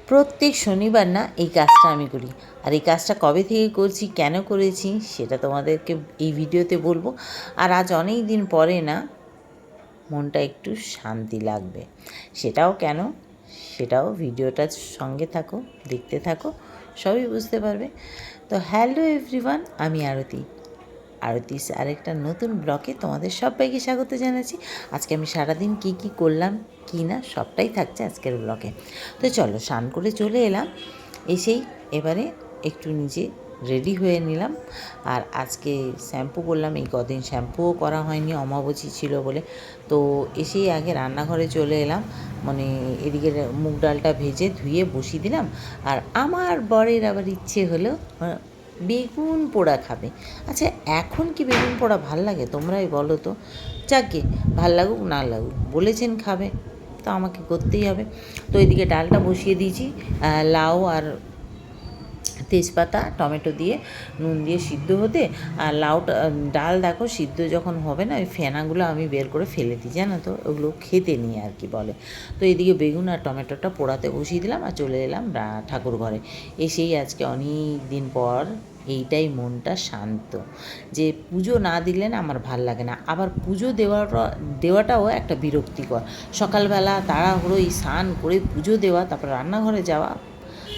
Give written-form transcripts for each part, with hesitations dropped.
প্রত্যেক শনিবার না এই কাজটা আমি করি। আর এই কাজটা কবে থেকে করছি, কেন করেছি সেটা তোমাদেরকে এই ভিডিওতে বলবো। আর আজ অনেক দিন পরে না মনটা একটু শান্তি লাগবে। সেটাও কেন, সেটাও ভিডিওটার সঙ্গে থাকো, দেখতে থাকো, সবই বুঝতে পারবে। তো হ্যালো এভরিওয়ান, আমি আরতিস আরেকটা নতুন ব্লগে তোমাদের সবাইকে স্বাগত জানাচ্ছি। আজকে আমি সারাদিন কি করলাম কি না সবটাই থাকছে আজকের ব্লগে। তো চলো, স্নান করে চলে এলাম, এসেই এবারে একটু নিজে রেডি হয়ে নিলাম। আর আজকে শ্যাম্পু করলাম, এই কদিন শ্যাম্পুও করা হয়নি, অমাবস্যা ছিল বলে। তো এসেই আগে রান্নাঘরে চলে এলাম, মানে এদিকে মুগ ডালটা ভেজে ধুয়ে বসিয়ে দিলাম। আর আমার বরের আবার ইচ্ছে হলো বেগুন পোড়া খাবে। আচ্ছা, এখন কি বেগুন পোড়া ভাল লাগে তোমরাই বলো তো? যাকে ভাল লাগুক না লাগুক, বলেছেন খাবে তো আমাকে করতেই হবে। তো এদিকে ডালটা বসিয়ে দিয়েছি, লাউ আর তেজপাতা টমেটো দিয়ে নুন দিয়ে সিদ্ধ হতে। আর লাউটা ডাল দেখো সিদ্ধ যখন হবে না, ওই ফেনাগুলো আমি বের করে ফেলে দিই, জানো তো, ওগুলো খেতে নিয়ে আর কি বলে। তো এদিকে বেগুন আর টমেটোটা পোড়াতে বসিয়ে দিলাম আর চলে এলাম ঠাকুর ঘরে। এসেই আজকে অনেক দিন পর এইটাই মনটা শান্ত, যে পুজো না দিলে না আমার ভাল লাগে না। আবার পুজো দেওয়াটাও একটা বিরক্তিকর। সকালবেলা তাড়াহুড়োই স্নান করে পুজো দেওয়া, তারপর রান্নাঘরে যাওয়া,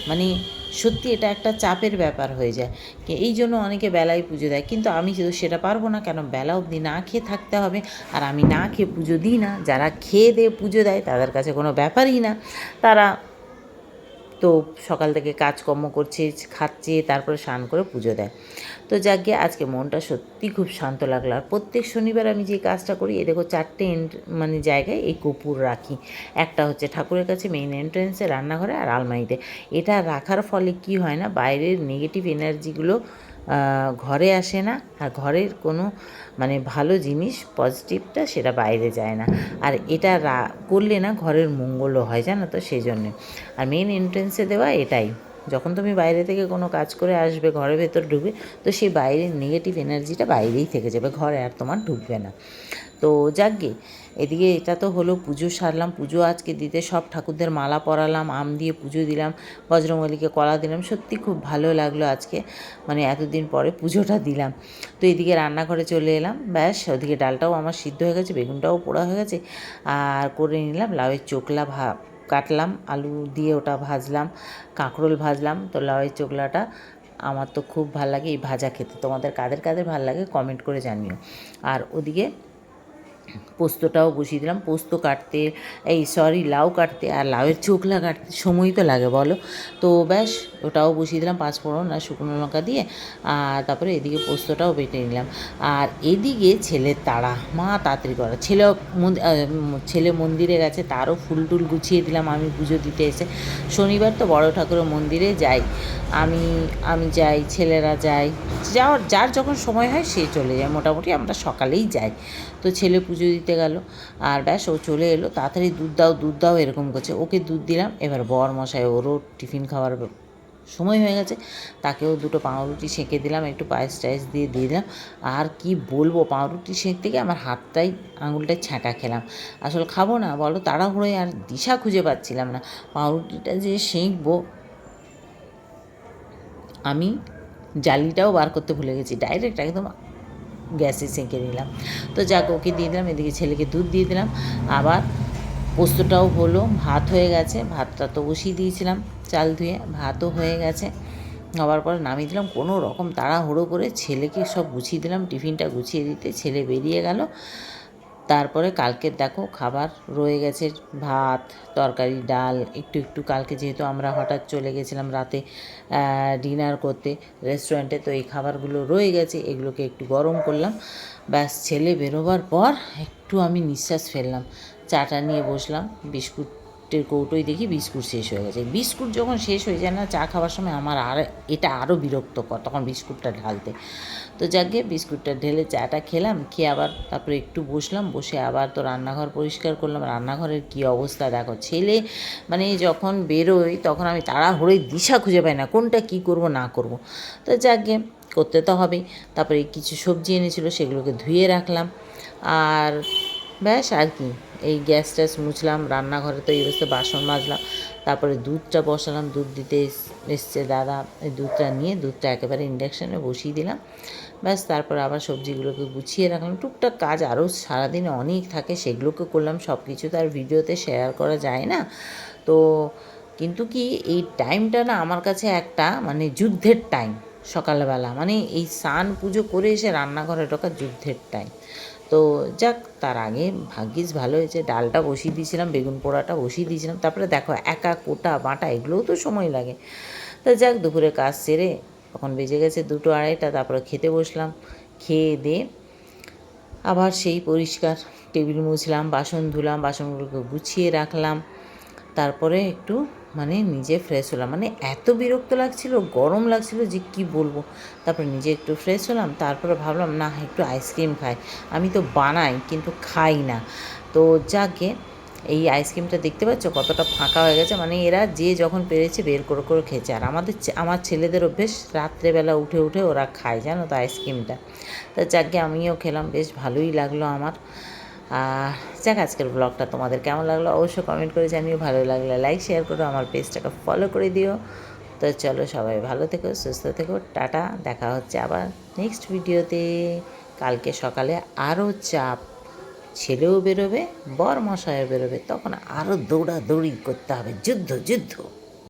মানে সত্যি এটা একটা চাপের ব্যাপার হয়ে যায়। এই জন্য অনেকে বেলায় পুজো দেয়, কিন্তু আমি তো সেটা পারবো না, কেন বেলা অবধি না খেয়ে থাকতে হবে। আর আমি না খেয়ে পুজো দিই না, যারা খেয়ে দিয়ে পুজো দেয় তাদের কাছে কোনো ব্যাপারই না। তারা তো সকাল থেকে কাজকর্ম করছে, খাচ্ছে, তারপরে স্নান করে পুজো দেয়। তো যাকে আজকে মনটা সত্যি খুব শান্ত লাগলো। আর প্রত্যেক শনিবার আমি যে কাজটা করি, এ দেখো 4টে মানে জায়গায় এই কর্পূর রাখি। একটা হচ্ছে ঠাকুরের কাছে মেইন এন্ট্রেন্সে, রান্নাঘরে আর আলমারিতে। এটা রাখার ফলে কি হয় না, বাইরের নেগেটিভ এনার্জিগুলো ঘরে আসে না, আর ঘরের কোনো মানে ভালো জিনিস পজিটিভটা সেটা বাইরে যায় না। আর এটা করলে না ঘরের মঙ্গলও হয়, জানো তো, সেই জন্যে। আর মেইন এন্ট্রেন্সে দেওয়া এটাই, যখন তুমি বাইরে থেকে কোনো কাজ করে আসবে, ঘরের ভেতর ঢুকবে, তো সেই বাইরের নেগেটিভ এনার্জিটা বাইরেই থেকে যাবে, ঘরে আর তোমার ঢুকবে না। তো যাকগে, এদিকে এটা তো হলো, পুজো সারলাম। পুজো আজকে দিতে সব ঠাকুরদের মালা পরালাম, আম দিয়ে পুজো দিলাম, বজরংবলীকে কলা দিলাম। সত্যি খুব ভালো লাগলো আজকে, মানে এতদিন পরে পুজোটা দিলাম। তো এদিকে রান্নাঘরে চলে এলাম, ব্যাস ওদিকে ডালটাও আমার সিদ্ধ হয়ে গেছে, বেগুনটাও পোড়া হয়ে গেছে। আর করে নিলাম লাউয়ের চোকলা কাটলাম, আলু দিয়ে ওটা ভাজলাম, কাঁকরোল ভাজলাম। তো লাউয়ের চোকলাটা আমার তো খুব ভাল লাগে এই ভাজা খেতে। তোমাদের কাদের কাদের ভাল লাগে কমেন্ট করে জানিও। আর ওদিকে পোস্তটাও বসিয়ে দিলাম। পোস্ত কাটতে, লাউ কাটতে আর লাউয়ের চোখলা কাটতে সময় তো লাগে বলো। তো ব্যাস ওটাও বসিয়ে দিলাম, পাঁচফোড়ন আর শুকনো লঙ্কা দিয়ে। আর তারপরে এদিকে পোস্তটাও বেটে নিলাম। আর এদিকে ছেলের তাড়া, মা তাড়াতাড়ি করা। ছেলে মন্দিরে গেছে, তারও ফুল টুল গুছিয়ে দিলাম আমি পুজো দিতে এসে। শনিবার তো বড় ঠাকুরের মন্দিরে যাই, আমি যাই, ছেলেরা যায়, যার যখন সময় হয় সে চলে যায়, মোটামুটি আমরা সকালেই যাই। তো ছেলে পুজো দিতে গেল, আর ব্যাস ও চলে এলো, তাড়াতাড়ি দুধ দাও এরকম করছে। ওকে দুধ দিলাম। এবার বর মশাই, ওরও টিফিন খাওয়ার সময় হয়ে গেছে, তাকেও দুটো পাউরুটি সেঁকে দিলাম, একটু পায়েস টায়েস দিয়ে দিলাম। আর কি বলবো, পাউরুটি সেঁকতে গিয়ে আমার আঙুলটায় ছ্যাঁকা খেলাম। আসলে খাবো না বলো, তাড়াহুড়োয় আর দিশা খুঁজে পাচ্ছিলাম না পাউরুটিটা যে সেঁকবো। আমি জালিটাও বার করতে ভুলে গেছি, ডাইরেক্ট একদম গ্যাসে সেঁকে নিলাম। তো যাক, ওকে দিয়ে দিলাম, এদিকে ছেলেকে দুধ দিয়ে দিলাম। আবার পোস্তটাও হলো, ভাত হয়ে গেছে, ভাতটা তো বসিয়ে দিয়েছিলাম চাল ধুয়ে, ভাতও হয়ে গেছে। হওয়ার পর নামিয়ে দিলাম, কোনো রকম তাড়াহুড়ো করে ছেলেকে সব গুছিয়ে দিলাম, টিফিনটা গুছিয়ে দিতে ছেলে বেরিয়ে গেল। তারপরে কালকের দেখো খাবার রয়ে গেছে, ভাত, তরকারি, ডাল, একটু কালকে যেহেতু আমরা হঠাৎ চলে গেছিলাম রাতে ডিনার করতে রেস্টুরেন্টে, তো এই খাবারগুলো রয়ে গেছে, এগুলোকে একটু গরম করলাম। ব্যাস ছেলে বেরোবার পর একটু আমি নিঃশ্বাস ফেললাম, চাটা নিয়ে বসলাম। বিস্কুটের কৌটোয় দেখি বিস্কুট শেষ হয়ে গেছে। বিস্কুট যখন শেষ হয়ে যায় না চা খাওয়ার সময়, আমার এটা আরও বিরক্তকর তখন বিস্কুটটা ঢালতে। তো যাকে বিস্কুটটা ঢেলে চাটা খেলাম, খেয়ে আবার তারপরে একটু বসলাম, বসে আবার তো রান্নাঘর পরিষ্কার করলাম। রান্নাঘরের কী অবস্থা দেখো, ছেলে মানে যখন বেরোয় তখন আমি তাড়াহুড়োই দিশা খুঁজে পাই না কোনটা কী করব না করব। তো যাকে করতে তো হবেই। তারপরে কিছু সবজি এনেছিল, সেগুলোকে ধুয়ে রাখলাম। আর ব্যাস আর কি, এই গ্যাস ট্যাস মুছলাম, রান্নাঘরে তো এই অবস্থা, বাসন মাজলাম। তারপরে দুধটা বসালাম, দুধ দিতে এসছে দাদা, এই দুধটা নিয়ে দুধটা একেবারে ইন্ডাকশানে বসিয়ে দিলাম। ব্যাস তারপর আবার সবজিগুলোকে গুছিয়ে রাখলাম। টুকটাক কাজ আরও সারাদিনে অনেক থাকে, সেগুলোকে করলাম। সব কিছু তো আর ভিডিওতে শেয়ার করা যায় না। তো কিন্তু কি এই টাইমটা না আমার কাছে একটা মানে যুদ্ধের টাইম। সকালবেলা মানে এই স্নান পুজো করে এসে রান্নাঘরে ঢোকা যুদ্ধের টাইম। তো যাক, তার আগে ভাগ্যিস ভালো হয়েছে, ডালটা বসিয়ে দিয়েছিলাম, বেগুন পোড়াটা বসিয়ে দিয়েছিলাম। তারপরে দেখো একা কোটা বাটা এগুলোও তো সময় লাগে। তা যাক, দুপুরে কাজ সেরে তখন বেজে গেছে 2টো 2:30। তারপরে খেতে বসলাম। খেয়ে দিয়ে আবার সেই পরিষ্কার টেবিল মুছলাম, বাসন ধুলাম, বাসনগুলোকে গুছিয়ে রাখলাম। তারপরে একটু মানে নিজে ফ্রেশ হলাম। মানে এত বিরক্ত লাগছিল, গরম লাগছিল যে কি বলবো। তারপরে নিজে একটু ফ্রেশ হলাম। তারপরে ভাবলাম না, একটু আইসক্রিম খাই। আমি তো বানাই কিন্তু খাই না। তো যাকে এই আইসক্রিমটা দেখতে পাচ্ছ কতটা ফাঁকা হয়ে গেছে, মানে এরা যে যখন পেরেছে বের করে করে খেয়েছে। আর আমার ছেলেদের অভ্যেস রাত্রেবেলা উঠে উঠে ওরা খায়, জানো তো, আইসক্রিমটা। তো যাকে আমিও খেলাম, বেশ ভালোই লাগলো আমার। যাক, আজকের ব্লগটা তোমাদের কেমন লাগলো অবশ্যই কমেন্ট করে জানিও। ভালো লাগলে লাইক শেয়ার করো, আমার পেজটাকে ফলো করে দিও। তো চলো, সবাই ভালো থেকো, সুস্থ থেকো, টাটা। দেখা হচ্ছে আবার নেক্সট ভিডিওতে। কালকে সকালে আরও চাপ, ছেলেও বেরোবে, বর মশাইও বেরোবে, তখন আরও দৌড়াদৌড়ি করতে হবে, যুদ্ধ যুদ্ধ।